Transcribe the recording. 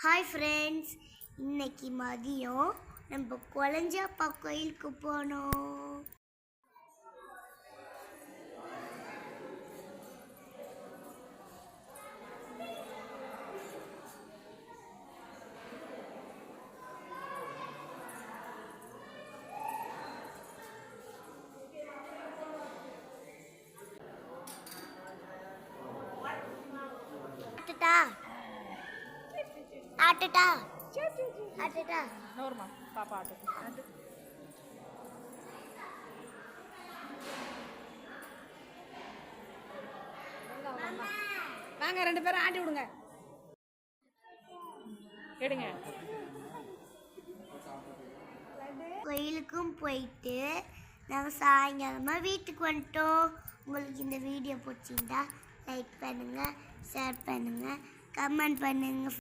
Hi friends, இன்னைக்கு மதியம் நம்ம கொளஞ்சியப்பா கோயிலுக்கு போனோம். ஆட்டுட்டா ஆட்டுட்டா நோர்மா பாப்பா ஆட்டு வாங்க, ரெண்டு பேரும் ஆட்டி விடுங்க. எடுங்க. கோயிலுக்கும் போயிட்டு நாங்கள் சாயங்காலமாக வீட்டுக்கு வந்துட்டோம். உங்களுக்கு இந்த வீடியோ பிடிச்சிருந்தா லைக் பண்ணுங்கள், ஷேர் பண்ணுங்கள், கமெண்ட் பண்ணுங்கள்.